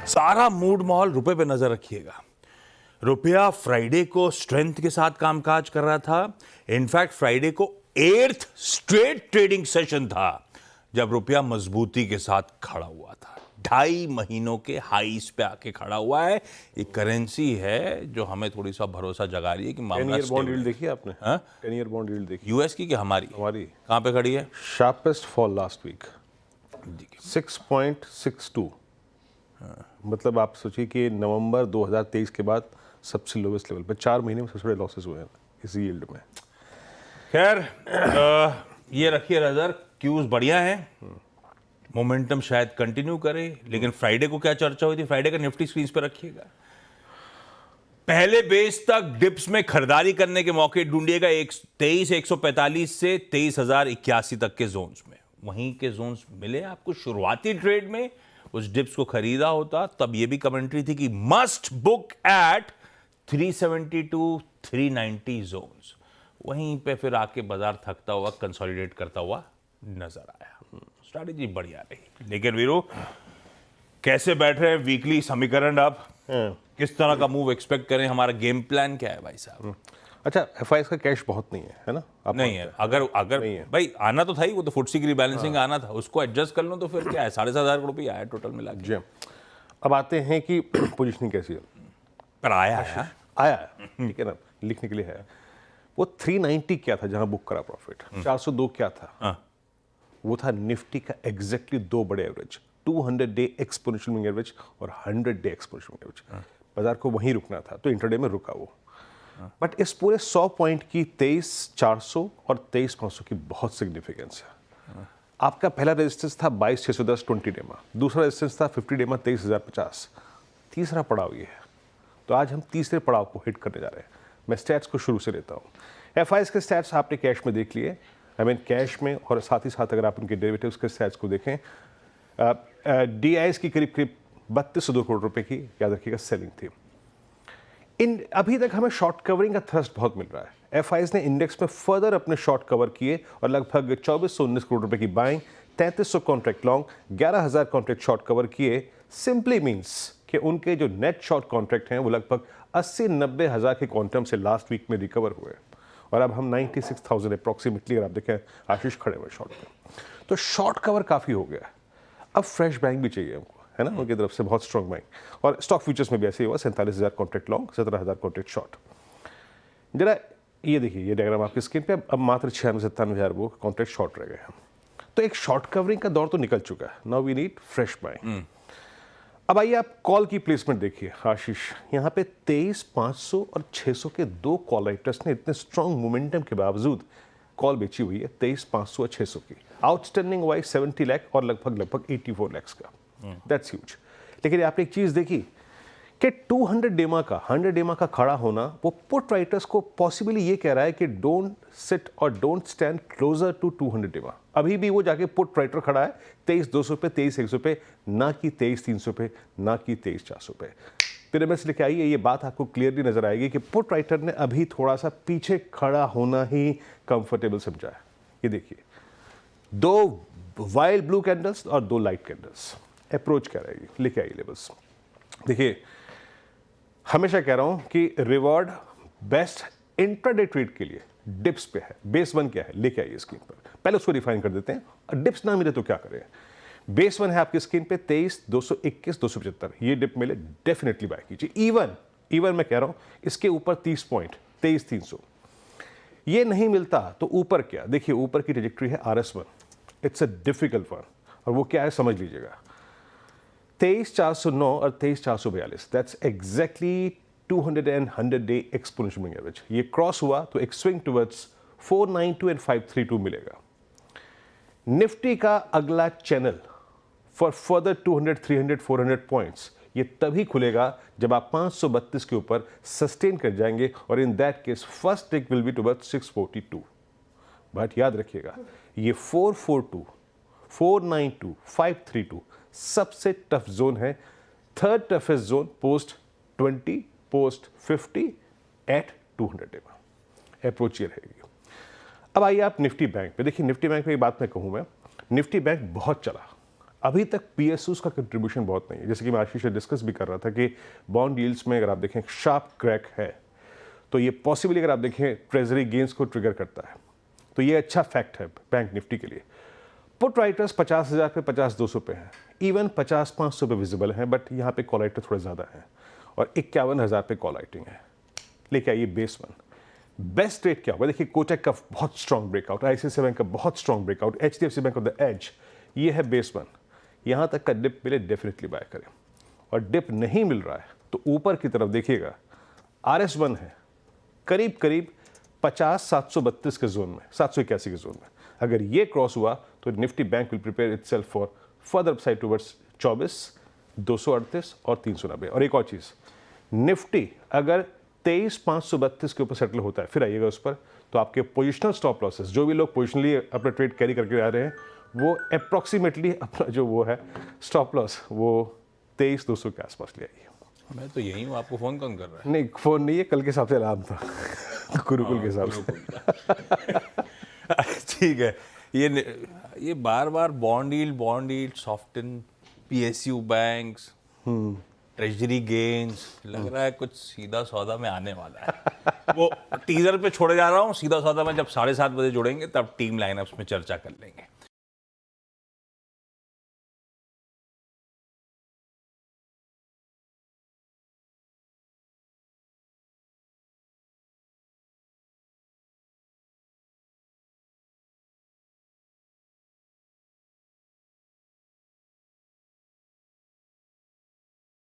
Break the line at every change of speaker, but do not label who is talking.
सारा मूड माहौल रुपए पे नजर रखिएगा। रुपया फ्राइडे को स्ट्रेंथ के साथ कामकाज कर रहा था। इनफैक्ट फ्राइडे को 8th स्ट्रेट ट्रेडिंग सेशन था जब रुपया मजबूती के साथ खड़ा हुआ था। 2.5 महीनों के हाईस पे आके खड़ा हुआ है। एक करेंसी है जो हमें थोड़ी सा भरोसा जगा रही है कि मामला
10 ईयर बॉन्ड यील्ड देखी आपने? 10 ईयर बॉन्ड यील्ड देखी?
यूएस की कि हमारी
हमारी
कहां पे खड़ी है?
Sharpest fall last week 6.62। मतलब आप सोचिए कि नवंबर 2023 के बाद सबसे लोवेस्ट लेवल पे 4 महीने में सबसे बड़े लॉसेस हुए हैं इस यील्ड में।
खैर ये रखिए नजर, क्यूज बढ़िया है, मोमेंटम शायद कंटिन्यू करे। लेकिन फ्राइडे को क्या चर्चा हुई थी? फ्राइडे का निफ्टी स्क्रीन पे रखिएगा। पहले बेस तक डिप्स में खरीदारी करने के मौके ढूंढिएगा 23,145 से 23,081 तक के जोन्स में। वहीं के जोन्स मिले आपको शुरुआती ट्रेड में। उस डिप्स को खरीदा होता तब यह भी कमेंट्री थी कि मस्ट बुक एट 372 390 जोन्स। वहीं पे फिर आके बाजार थकता हुआ कंसोलिडेट करता हुआ नजर आया। स्ट्रैटेजी बढ़िया रही। लेकिन वीरू कैसे बैठ रहे हैं वीकली समीकरण? अब किस तरह का मूव एक्सपेक्ट करें? हमारा गेम प्लान क्या है भाई साहब?
अच्छा, एफआईएस का कैश बहुत नहीं है ना? आप
नहीं है। अगर
नहीं है।
भाई आना तो था ही, वो तो फुटसी की रिबैलेंसिंग आना था, उसको एडजस्ट कर लो तो फिर क्या है, 7,500 करोड़ रुपये आया टोटल मिला के।
जी। अब आते हैं कि पोजीशनिंग कैसी है।
पर आया है,
आया है, ठीक है ना, लिखने के लिए है। वो 390 क्या था जहां बुक करा प्रॉफिट? 402 क्या था? वो था निफ्टी का एग्जैक्टली 2 बड़े average, 200 day exponential moving average और 100 डे एक्सपोनेंशियल मूविंग एवरेज। बाजार को वहीं रुकना था तो इंटरडे में रुका वो। बट इस पूरे 100 पॉइंट की 23,400 और 23,500 की बहुत सिग्निफिकेंस है। आपका पहला रेजिस्टेंस था 22,610 20 डे में, दूसरा रेजिस्टेंस था 50 डे में 23,050, तीसरा पड़ाव ये है। तो आज हम तीसरे पड़ाव को हिट करने जा रहे हैं। मैं स्टैट्स को शुरू से लेता हूँ। एफआईएस के स्टैट्स आपने कैश में देख लिए, कैश में, और साथ ही साथ अगर आप उनके डेरिवेटिव्स के स्टैट्स को देखें, डीआईएस की करीब 3202 करोड़ रुपए की, याद रखिएगा, सेलिंग थी। अभी तक हमें शॉर्ट कवरिंग का थ्रस्ट बहुत मिल रहा है। एफआईएस ने इंडेक्स में फर्दर अपने शॉर्ट कवर किए और लगभग 2419 करोड़ रुपए की buying, 3300 contract long, 11,000 contract short cover किए। सिंपली मीन्स कि उनके जो नेट शॉर्ट कॉन्ट्रैक्ट हैं वो लगभग 80-90 हज़ार के क्वांटम से लास्ट वीक में रिकवर हुए और अब हम 96,000 अप्रॉक्सीमेटली, अगर आप देखें, आशीष खड़े हुए शॉर्ट पे। तो शॉर्ट कवर काफ़ी हो गया है। अब फ्रेश बाइंग भी चाहिए हमको, है ना, उनकी तरफ से बहुत स्ट्रॉन्ग बाइंग। और स्टॉक फ्यूचर्स में भी ऐसे ही हुआ, 47,000 कॉन्ट्रैक्ट लॉन्ग, 17,000 कॉन्ट्रैक्ट शॉर्ट। जरा ये देखिए, ये डायग्राम आपकी स्क्रीन पे। अब मात्र 96-97 वो कॉन्ट्रैक्ट शॉर्ट रह गए हैं। तो एक शॉर्ट कवरिंग का दौर तो निकल चुका है। Now we need fresh buying. अब आइए आप कॉल की प्लेसमेंट देखिए आशीष। यहाँ पे 23,500 और 600 के 2 कॉल राइटर्स ने इतने स्ट्रॉन्ग मोमेंटम के बावजूद कॉल बेची हुई है 23,500 और 600 की। आउटस्टैंडिंग वाइज 70 लाख और लगभग 84 लाख का। That's huge. लेकिन आपने एक चीज देखी कि 200 डेमा का, 100 डेमा का खड़ा होना, वो पुट राइटर्स को पॉसिबली ये कह रहा है कि डोंट सिट और डोंट स्टैंड क्लोजर टू 200 डेमा। अभी भी वो जाके पुट राइटर खड़ा है 23,200 पे, 23,100 पे, ना कि 23,300 पे, ना कि 23,400 पे। पिरामिड्स लेके आइए, ये बात आपको क्लियरली नजर आएगी कि पुट राइटर ने अभी थोड़ा सा पीछे खड़ा होना ही कंफर्टेबल समझा है। ये देखिए, 2 वाइल्ड ब्लू कैंडल्स और 2 लाइट कैंडल्स। अप्रोच क्या रहेगी? लेके आइए लेवल्स। देखिए, हमेशा कह रहा हूं कि रिवॉर्ड बेस्ट इंट्राडे ट्रेड के लिए डिप्स पे है। बेस 1 क्या है? लेके आइए स्क्रीन पर। पहले उसको डिफाइन कर देते हैं। डिप्स ना मिले तो क्या करें? बेस 1 है आपकी स्क्रीन पे 23,221, 275। ये डिप मिले डेफिनेटली बाय कीजिए। इवन मैं कह रहा हूं इसके ऊपर 30 पॉइंट, 23,300। ये नहीं मिलता तो ऊपर क्या? देखिए, ऊपर की ट्रेजेक्टरी है RS1। It's a difficult one, और वो क्या है समझ लीजिएगा। 23,409 और 23,442, that's exactly 200 and 100 day exponential moving average. ये क्रॉस हुआ तो एक स्विंग टुवर्ड्स 492 एंड 532 मिलेगा। निफ्टी का अगला चैनल फॉर फर्दर 200, 300, 400 पॉइंट्स ये तभी खुलेगा जब आप 532 के ऊपर सस्टेन कर जाएंगे, और in that case first tick will be towards 642। But याद रखिएगा, ये 442, 492, 532 सबसे टफ जोन है। Third toughest zone post 20, post 50 at 200 day में। अप्रोच ये रहेगी। अब आइए आप निफ्टी बैंक पे देखिए। निफ्टी बैंक पे एक बात मैं कहूँ, मैं निफ्टी बैंक बहुत चला। अभी तक पीएसयूज का कंट्रीब्यूशन बहुत नहीं है। जैसे कि मैं आशीष से डिस्कस भी कर रहा था कि बॉन्ड यील्ड्स में अगर आप देखें शार्प क्रैक है, तो ये पॉसिबली अगर आप देखें ट्रेजरी गेन्स को ट्रिगर करता है, तो ये अच्छा फैक्ट है बैंक निफ्टी के लिए। पुट राइटर्स 50,000 पे 50,200 पे हैं, इवन 50,500 पे विजिबल हैं, बट यहाँ पे कॉल राइटर थोड़े ज़्यादा हैं और 51,000 पे कॉल राइटिंग है। लेके आइए बेस वन। बेस्ट रेट क्या होगा? देखिए कोटक का बहुत स्ट्रॉन्ग ब्रेकआउट, आईसीआईसीआई बैंक का बहुत strong breakout, HDFC bank of the edge, ये है बेस वन। यहाँ तक का डिप मिले डेफिनेटली बाय करें, और डिप नहीं मिल रहा है तो ऊपर की तरफ देखिएगा RS1 है करीब करीब 50,732 के जोन में, 781 के जोन में। अगर ये क्रॉस हुआ तो Nifty bank will prepare itself for further upside towards 24, 238 और 390। और एक और चीज़, निफ्टी अगर 23,532 के ऊपर सेटल होता है, फिर आइएगा उस पर, तो आपके पोजिशनल स्टॉप लॉसेस, जो भी लोग पोजिशनली अपना ट्रेड कैरी करके आ रहे हैं, वो अप्रॉक्सीमेटली अपना जो वो है स्टॉप लॉस वो 23,200 के आसपास ले आइए।
मैं तो यही हूँ, आपको फ़ोन कौन कर रहा है?
नहीं, फोन नहीं है, कल के हिसाब से अलार्म था गुरुकुल के हिसाब से।
ठीक है। ये बार बार bond yield soften, PSU banks, treasury gains, लग रहा है कुछ सीधा सौदा में आने वाला है। वो टीजर पे छोड़े जा रहा हूँ, सीधा सौदा में जब 7:30 बजे जुड़ेंगे तब टीम लाइनअप्स में चर्चा कर लेंगे।